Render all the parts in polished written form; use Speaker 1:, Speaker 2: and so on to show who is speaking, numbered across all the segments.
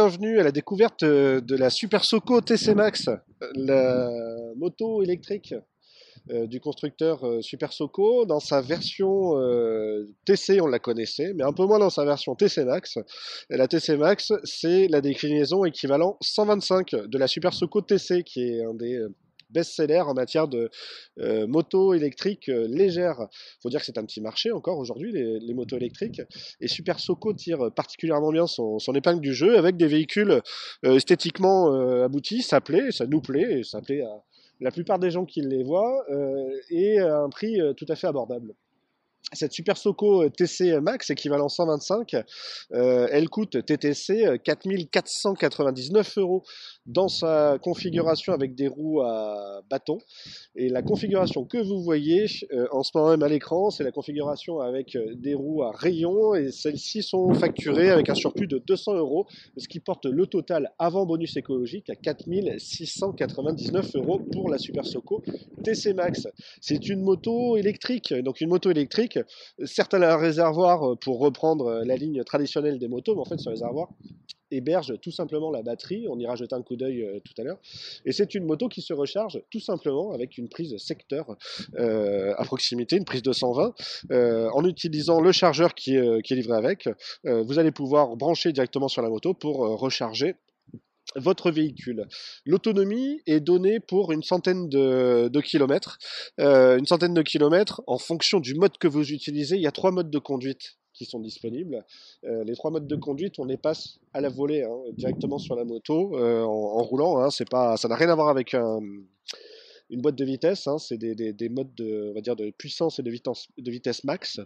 Speaker 1: bienvenue à la découverte de la Super Soco TC Max, la moto électrique du constructeur Super Soco. Dans sa version TC, on la connaissait, mais un peu moins dans sa version TC Max. Et la TC Max, c'est la déclinaison équivalent 125 de la Super Soco TC, qui est un des best-seller en matière de moto électrique légère. Il faut dire que c'est un petit marché encore aujourd'hui, les motos électriques. Et Super Soco tire particulièrement bien son épingle du jeu avec des véhicules esthétiquement aboutis. Ça plaît, ça nous plaît, et ça plaît à la plupart des gens qui les voient, et à un prix tout à fait abordable. Cette Super Soco TC Max, équivalent 125, elle coûte TTC 4 499 euros dans sa configuration avec des roues à bâton. Et la configuration que vous voyez en ce moment même à l'écran, c'est la configuration avec des roues à rayons, et celles-ci sont facturées avec un surplus de 200 euros, ce qui porte le total avant bonus écologique à 4 699 euros pour la Super Soco TC Max. C'est une moto électrique, donc une moto électrique. Certes, elle a un réservoir pour reprendre la ligne traditionnelle des motos, mais en fait, ce réservoir héberge tout simplement la batterie. On ira jeter un coup d'œil tout à l'heure. Et c'est une moto qui se recharge tout simplement avec une prise secteur à proximité, une prise 220, en utilisant le chargeur qui est livré avec. Vous allez pouvoir brancher directement sur la moto pour recharger votre véhicule. L'autonomie est donnée pour une centaine de kilomètres. Une centaine de kilomètres en fonction du mode que vous utilisez. Il y a 3 modes de conduite qui sont disponibles. Les 3 modes de conduite, on les passe à la volée, hein, directement sur la moto, en roulant. Hein, c'est pas, ça n'a rien à voir avec une boîte de vitesse, hein, c'est des modes on va dire de puissance et de vitesse max,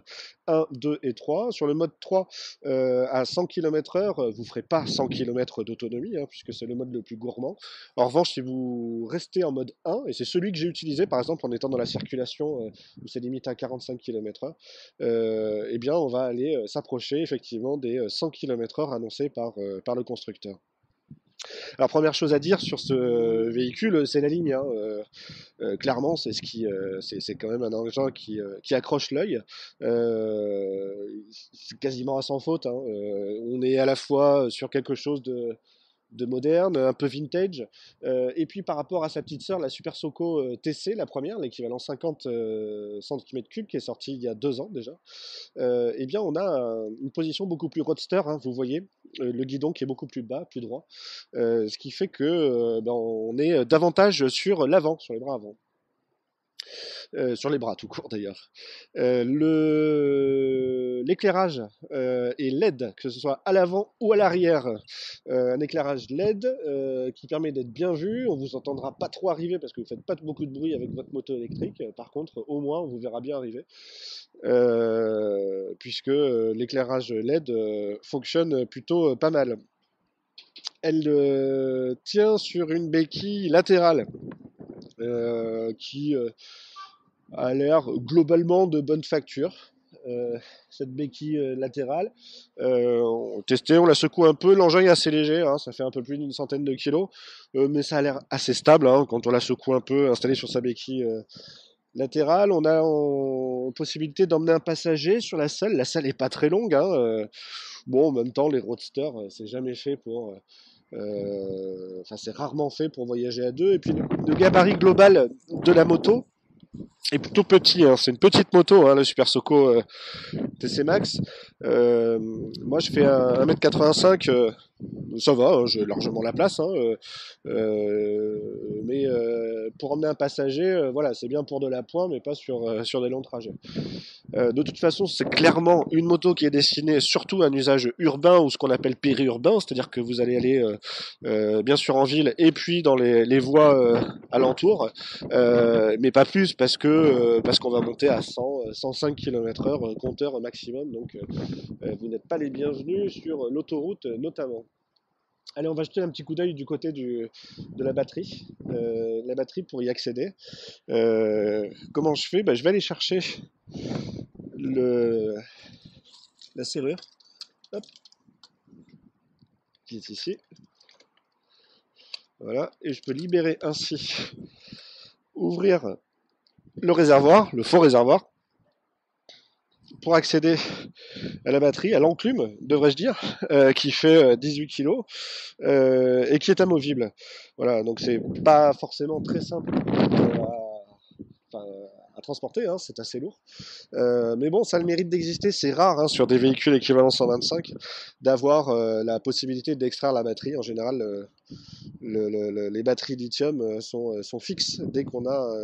Speaker 1: 1, 2 et 3. Sur le mode 3, à 100 km/h, vous ne ferez pas 100 km d'autonomie, hein, puisque c'est le mode le plus gourmand. En revanche, si vous restez en mode 1, et c'est celui que j'ai utilisé par exemple en étant dans la circulation où c'est limité à 45 km/h, eh bien on va aller s'approcher effectivement des 100 km/h annoncés par le constructeur. Alors première chose à dire sur ce véhicule, c'est la ligne, hein. Clairement, c'est quand même un engin qui accroche l'œil. C'est quasiment à sans faute, hein. On est à la fois sur quelque chose de moderne, un peu vintage. Et puis par rapport à sa petite sœur, la Super Soco TC, la première, l'équivalent 50 cm3, qui est sortie il y a 2 ans déjà, eh bien on a une position beaucoup plus roadster, hein, vous voyez, le guidon qui est beaucoup plus bas, plus droit, ce qui fait que on est davantage sur l'avant, sur les bras avant. Sur les bras tout court d'ailleurs. L'éclairage est LED, que ce soit à l'avant ou à l'arrière. Un éclairage LED qui permet d'être bien vu. On vous entendra pas trop arriver parce que vous faites pas beaucoup de bruit avec votre moto électrique. Par contre, au moins, on vous verra bien arriver. Puisque l'éclairage LED fonctionne plutôt pas mal. Elle tient sur une béquille latérale qui a l'air globalement de bonne facture. Cette béquille latérale, on testé, on la secoue un peu, l'engin est assez léger, hein, ça fait un peu plus d'une centaine de kilos, mais ça a l'air assez stable, hein, quand on la secoue un peu, installée sur sa béquille latérale. On a possibilité d'emmener un passager sur la selle est pas très longue, hein, bon, en même temps, les roadsters, c'est jamais fait pour... Enfin, c'est rarement fait pour voyager à deux. Et puis, le gabarit global de la moto est plutôt petit, hein. C'est une petite moto, hein, le Super Soco TC Max. Moi, je fais 1m85, ça va, hein, j'ai largement la place, hein, mais pour emmener un passager, voilà, c'est bien pour de l'appoint, mais pas sur des longs trajets. De toute façon, c'est clairement une moto qui est destinée surtout à un usage urbain ou ce qu'on appelle périurbain, c'est-à-dire que vous allez aller bien sûr en ville et puis dans les voies alentours, mais pas plus parce qu'on va monter à 100, 105 km/h compteur maximum, donc vous n'êtes pas les bienvenus sur l'autoroute notamment. Allez, on va jeter un petit coup d'œil du côté de la batterie. La batterie pour y accéder. Comment je fais? Je vais aller chercher la serrure, hop, qui est ici. Voilà, et je peux libérer ainsi, ouvrir le réservoir, le faux réservoir. pour accéder à la batterie, à l'enclume, devrais-je dire, qui fait 18 kg et qui est amovible. Voilà, donc c'est pas forcément très simple enfin, à transporter, hein, c'est assez lourd. Mais bon, ça a le mérite d'exister. C'est rare hein, sur des véhicules équivalent 125 d'avoir la possibilité d'extraire la batterie. En général, les batteries lithium sont fixes dès qu'on a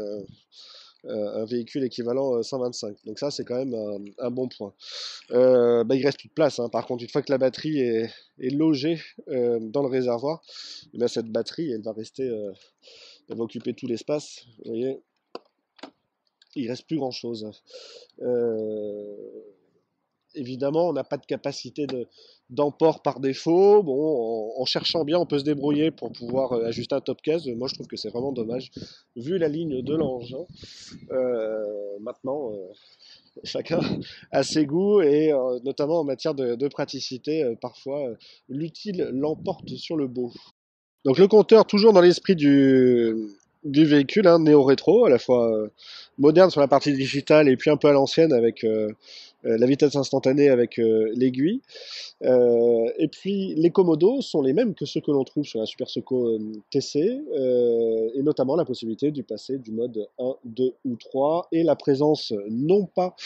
Speaker 1: un véhicule équivalent 125. Donc ça, c'est quand même un bon point. Il reste plus de place. Hein. Par contre, une fois que la batterie est logée dans le réservoir, eh bien, cette batterie, elle va rester, elle va occuper tout l'espace. Vous voyez, il reste plus grand-chose. Euh, Évidemment, on n'a pas de capacité d'emport par défaut. Bon, en cherchant bien, on peut se débrouiller pour pouvoir ajuster un top case. Moi, je trouve que c'est vraiment dommage, vu la ligne de l'engin. Maintenant, chacun a ses goûts et notamment en matière de praticité, parfois l'utile l'emporte sur le beau. Donc le compteur, toujours dans l'esprit du véhicule, hein, néo-rétro, à la fois moderne sur la partie digitale et puis un peu à l'ancienne avec la vitesse instantanée avec l'aiguille. Et puis les commodos sont les mêmes que ceux que l'on trouve sur la Super Soco TC, et notamment la possibilité du passer du mode 1, 2 ou 3, et la présence non pas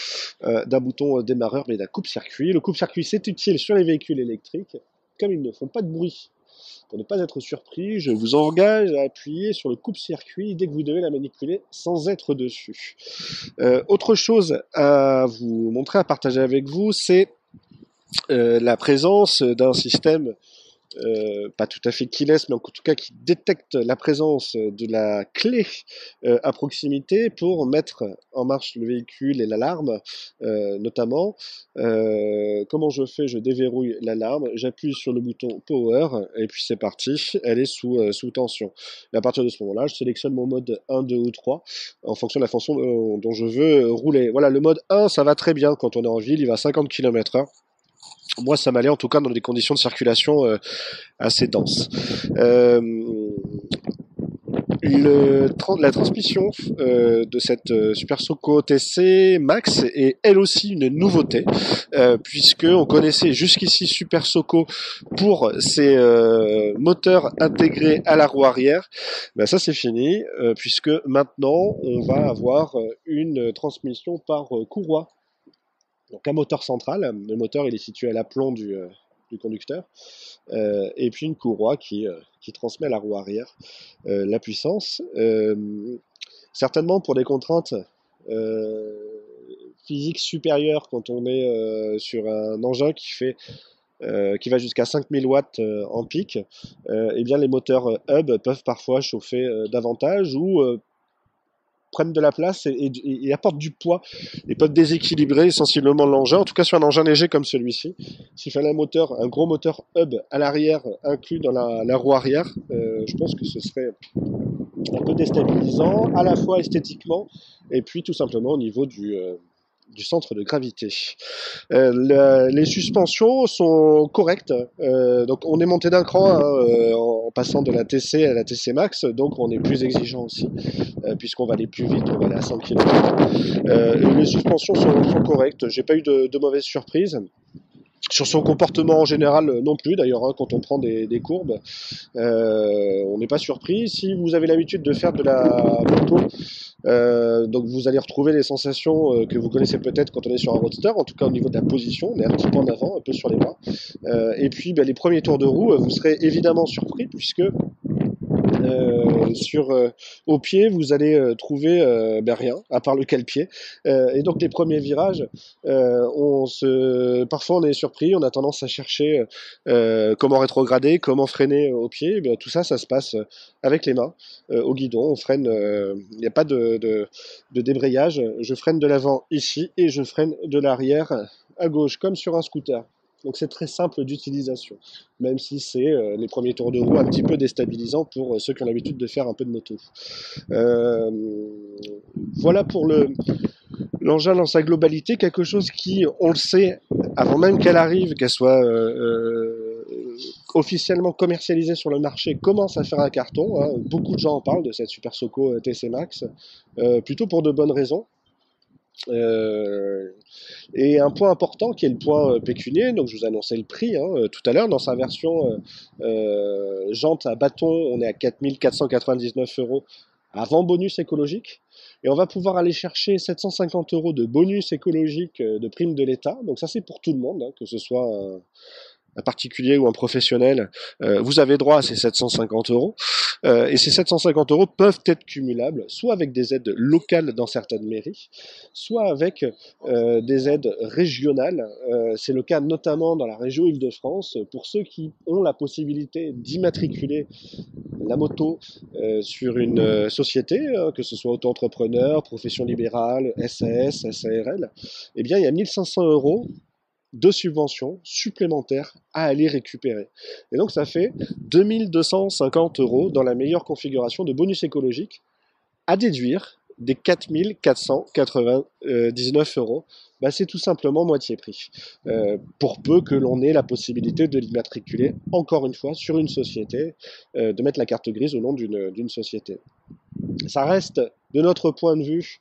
Speaker 1: d'un bouton démarreur mais d'un coupe-circuit. Le coupe-circuit c'est utile sur les véhicules électriques, comme ils ne font pas de bruit. Pour ne pas être surpris, je vous engage à appuyer sur le coupe-circuit dès que vous devez la manipuler sans être dessus. Autre chose à vous montrer, à partager avec vous, c'est la présence d'un système pas tout à fait keyless, mais en tout cas qui détecte la présence de la clé à proximité pour mettre en marche le véhicule et l'alarme, notamment. Comment je fais? Je déverrouille l'alarme, j'appuie sur le bouton Power, et puis c'est parti, elle est sous tension. Et à partir de ce moment-là, je sélectionne mon mode 1, 2 ou 3, en fonction de la façon dont je veux rouler. Voilà, le mode 1, ça va très bien quand on est en ville, il va à 50 km/h. Moi, ça m'allait en tout cas dans des conditions de circulation assez denses. La transmission de cette Super Soco TC Max est elle aussi une nouveauté, puisque on connaissait jusqu'ici Super Soco pour ses moteurs intégrés à la roue arrière. Ben ça c'est fini, puisque maintenant on va avoir une transmission par courroie. Donc un moteur central, le moteur il est situé à l'aplomb du conducteur, et puis une courroie qui transmet à la roue arrière la puissance. Certainement pour des contraintes euh, physiques supérieures quand on est sur un engin qui va jusqu'à 5000 watts en pic, eh bien les moteurs hub peuvent parfois chauffer davantage ou prennent de la place et apportent du poids et peuvent déséquilibrer sensiblement l'engin, en tout cas sur un engin léger comme celui-ci. S'il fallait un gros moteur hub à l'arrière inclus dans la roue arrière, je pense que ce serait un peu déstabilisant, à la fois esthétiquement et puis tout simplement au niveau du centre de gravité. Les suspensions sont correctes, donc on est monté d'un cran hein, en passant de la TC à la TC Max, donc on est plus exigeant aussi, puisqu'on va aller plus vite, on va aller à 5 km. Les suspensions sont correctes, j'ai pas eu de mauvaises surprises. Sur son comportement en général, non plus d'ailleurs, hein, quand on prend des courbes, on n'est pas surpris. Si vous avez l'habitude de faire de la moto, donc vous allez retrouver les sensations que vous connaissez peut-être quand on est sur un roadster, en tout cas au niveau de la position, on est un petit peu en avant, un peu sur les bras. Et puis les premiers tours de roue, vous serez évidemment surpris puisque au pied, vous allez trouver rien, à part le cale-pied. Et donc les premiers virages, parfois on est surpris, on a tendance à chercher comment rétrograder, comment freiner au pied. Eh bien, tout ça, ça se passe avec les mains, au guidon. On freine, il n'y a pas de débrayage. Je freine de l'avant ici et je freine de l'arrière à gauche, comme sur un scooter. Donc c'est très simple d'utilisation, même si c'est les premiers tours de roue un petit peu déstabilisant pour ceux qui ont l'habitude de faire un peu de moto. Euh, voilà pour l'engin dans sa globalité, quelque chose qui, on le sait, avant même qu'elle arrive, qu'elle soit officiellement commercialisée sur le marché, commence à faire un carton. Hein. Beaucoup de gens en parlent de cette Super Soco TC Max, plutôt pour de bonnes raisons. Euh, et un point important qui est le point pécunier, donc je vous annonçais le prix tout à l'heure, dans sa version jante à bâton, on est à 4 499 euros avant bonus écologique. Et on va pouvoir aller chercher 750 euros de bonus écologique de prime de l'État. Donc ça c'est pour tout le monde, que ce soit un particulier ou un professionnel, vous avez droit à ces 750 euros. Et ces 750 euros peuvent être cumulables, soit avec des aides locales dans certaines mairies, soit avec des aides régionales. C'est le cas notamment dans la région Île-de-France, pour ceux qui ont la possibilité d'immatriculer la moto sur une société, que ce soit auto-entrepreneur, profession libérale, SAS, SARL, eh bien il y a 1500 euros de subventions supplémentaires à aller récupérer. Et donc ça fait 2250 euros dans la meilleure configuration de bonus écologique à déduire des 4499 euros. Bah, c'est tout simplement moitié prix. Pour peu que l'on ait la possibilité de l'immatriculer, encore une fois, sur une société, de mettre la carte grise au nom d'une société. Ça reste, de notre point de vue,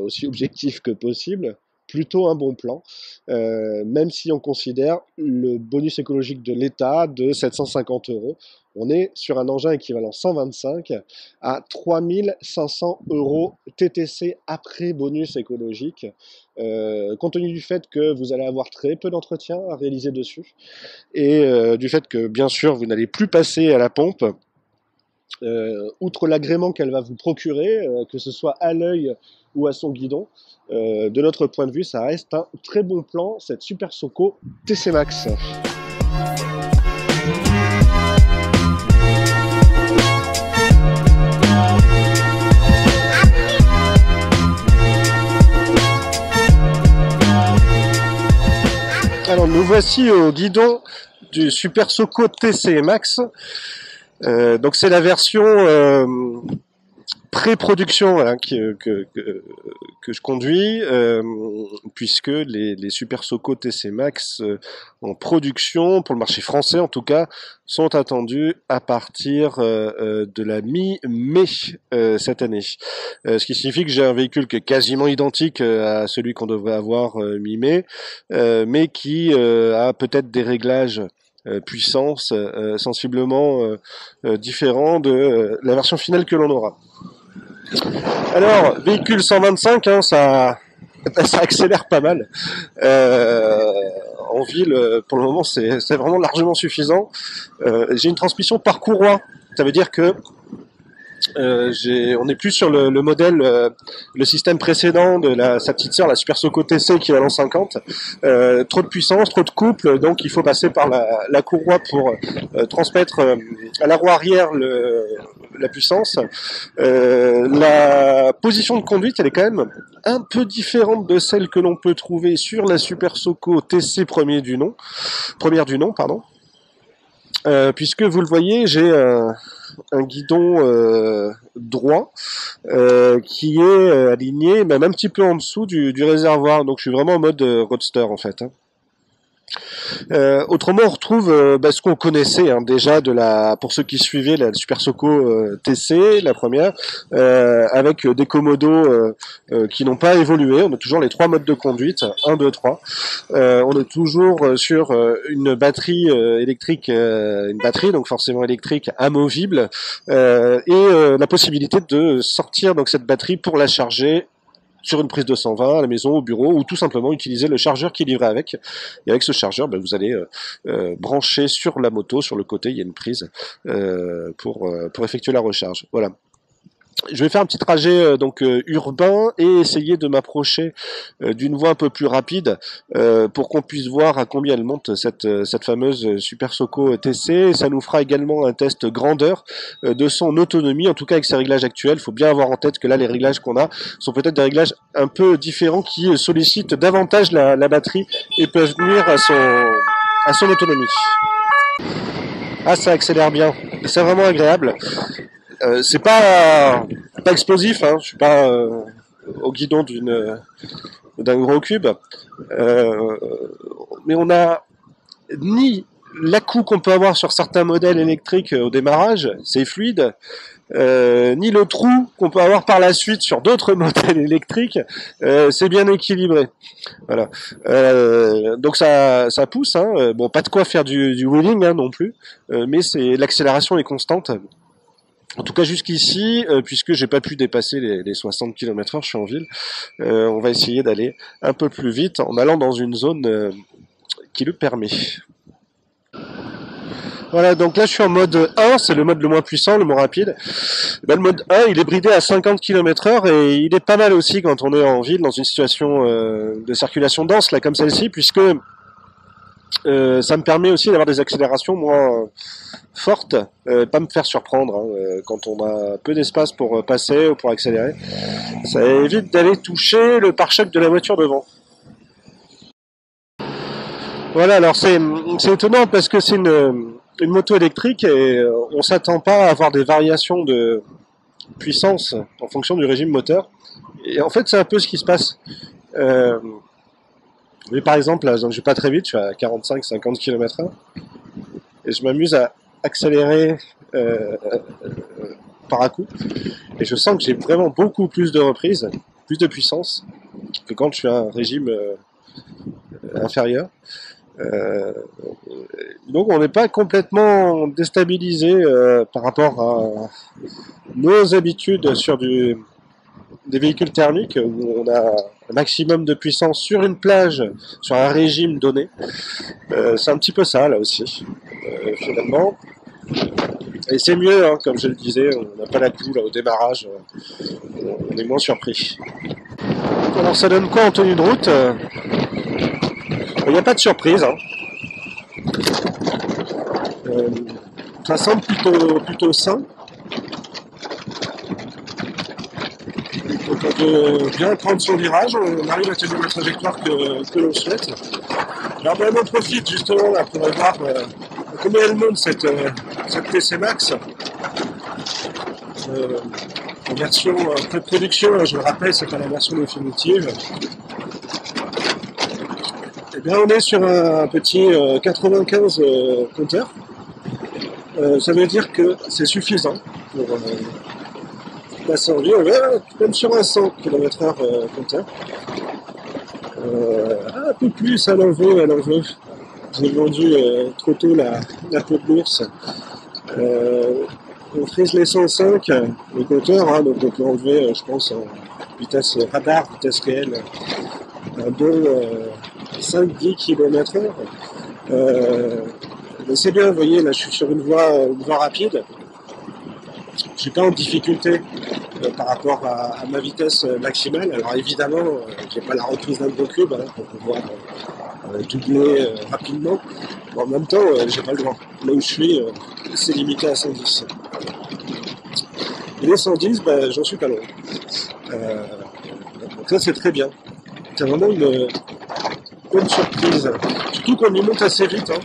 Speaker 1: aussi objectif que possible, plutôt un bon plan, même si on considère le bonus écologique de l'État de 750 euros. On est sur un engin équivalent 125 à 3500 euros TTC après bonus écologique, compte tenu du fait que vous allez avoir très peu d'entretien à réaliser dessus, et du fait que, bien sûr, vous n'allez plus passer à la pompe. Outre l'agrément qu'elle va vous procurer, que ce soit à l'œil ou à son guidon, de notre point de vue, ça reste un très bon plan, cette Super Soco TC Max. Alors nous voici au guidon du Super Soco TC Max. Donc c'est la version pré-production que je conduis, puisque les Super Soco TC Max en production, pour le marché français en tout cas, sont attendus à partir de la mi-mai cette année. Ce qui signifie que j'ai un véhicule qui est quasiment identique à celui qu'on devrait avoir mi-mai, mais qui a peut-être des réglages puissance sensiblement différent de la version finale que l'on aura. Alors, véhicule 125, ça accélère pas mal. En ville, pour le moment, c'est vraiment largement suffisant. J'ai une transmission par courroie. Ça veut dire que on n'est plus sur le modèle, le système précédent de sa petite sœur, la Super Soco TC équivalent 50. Trop de puissance, trop de couple, donc il faut passer par la courroie pour transmettre à la roue arrière la puissance. La position de conduite, elle est quand même un peu différente de celle que l'on peut trouver sur la Super Soco TC première du nom, pardon. Puisque vous le voyez, j'ai un guidon droit qui est aligné même un petit peu en dessous du réservoir, donc je suis vraiment en mode roadster en fait. Autrement, on retrouve ce qu'on connaissait déjà pour ceux qui suivaient la Super Soco TC, la première, avec des commodos qui n'ont pas évolué. On a toujours les 3 modes de conduite, 1, 2, 3. On est toujours sur une batterie électrique, donc forcément électrique, amovible, et la possibilité de sortir donc cette batterie pour la charger sur une prise de 120 à la maison, au bureau, ou tout simplement utiliser le chargeur qui est livré avec. Et avec ce chargeur, vous allez brancher sur la moto, sur le côté, il y a une prise pour effectuer la recharge. Voilà. Je vais faire un petit trajet urbain et essayer de m'approcher d'une voie un peu plus rapide pour qu'on puisse voir à combien elle monte cette fameuse Super Soco TC. Ça nous fera également un test grandeur de son autonomie, en tout cas avec ses réglages actuels. Il faut bien avoir en tête que là les réglages qu'on a sont peut-être des réglages un peu différents qui sollicitent davantage la batterie et peuvent nuire à son autonomie. Ah, ça accélère bien, c'est vraiment agréable. C'est pas explosif, je suis pas au guidon d'un gros cube, mais on a ni l'à-coup qu'on peut avoir sur certains modèles électriques au démarrage, c'est fluide, ni le trou qu'on peut avoir par la suite sur d'autres modèles électriques. C'est bien équilibré. Voilà. Donc ça pousse. Hein. Bon, pas de quoi faire du wheeling hein, non plus, mais l'accélération est constante. En tout cas jusqu'ici, puisque j'ai pas pu dépasser les 60 km/h, je suis en ville, on va essayer d'aller un peu plus vite en allant dans une zone qui le permet. Voilà, donc là je suis en mode 1, c'est le mode le moins puissant, le moins rapide. Ben, le mode 1, il est bridé à 50 km/h et il est pas mal aussi quand on est en ville, dans une situation de circulation dense, là comme celle-ci, puisque ça me permet aussi d'avoir des accélérations moins fortes, pas me faire surprendre hein, quand on a peu d'espace pour passer ou pour accélérer. Ça évite d'aller toucher le pare-choc de la voiture devant. Voilà, alors c'est étonnant parce que c'est une moto électrique et on s'attend pas à avoir des variations de puissance en fonction du régime moteur. Et en fait, c'est un peu ce qui se passe. Mais par exemple, là, donc je vais pas très vite, je suis à 45-50 km/h et je m'amuse à accélérer par à coup. Et je sens que j'ai vraiment beaucoup plus de reprises, plus de puissance que quand je suis à un régime inférieur. Donc on n'est pas complètement déstabilisé par rapport à nos habitudes sur des véhicules thermiques où on a un maximum de puissance sur une plage, sur un régime donné. C'est un petit peu ça là aussi, finalement. Et c'est mieux, hein, comme je le disais, on n'a pas la coule au démarrage, on est moins surpris. Alors ça donne quoi en tenue de route? Il n'y a pas de surprise. Hein. Ça semble plutôt sain. Donc on peut bien prendre son virage, on arrive à tenir la trajectoire que l'on souhaite. Alors ben, on en profite justement là, pour voir comment elle monte cette TC Max. En version pré-production, je le rappelle, c'est pas la version définitive. Eh bien, on est sur un petit 95 compteur. Ça veut dire que c'est suffisant pour passer en vie. On est même sur un 100 km/h compteur. Un peu plus à l'envers, J'ai vendu trop tôt la peau de l'ours. On frise les 105, le compteur, hein, donc on peut enlever, je pense, en vitesse radar, vitesse réelle, un bon 5-10 km/h. Mais c'est bien, vous voyez, là je suis sur une voie rapide. Je suis pas en difficulté par rapport à ma vitesse maximale. Alors évidemment, j'ai pas la reprise d'un gros cube hein, pour pouvoir doubler rapidement. Mais en même temps, j'ai pas le droit. Là où je suis, c'est limité à 110. Et les 110, ben, j'en suis pas loin. Donc ça, c'est très bien. C'est vraiment une bonne surprise. Surtout qu'on y monte assez vite. Hein.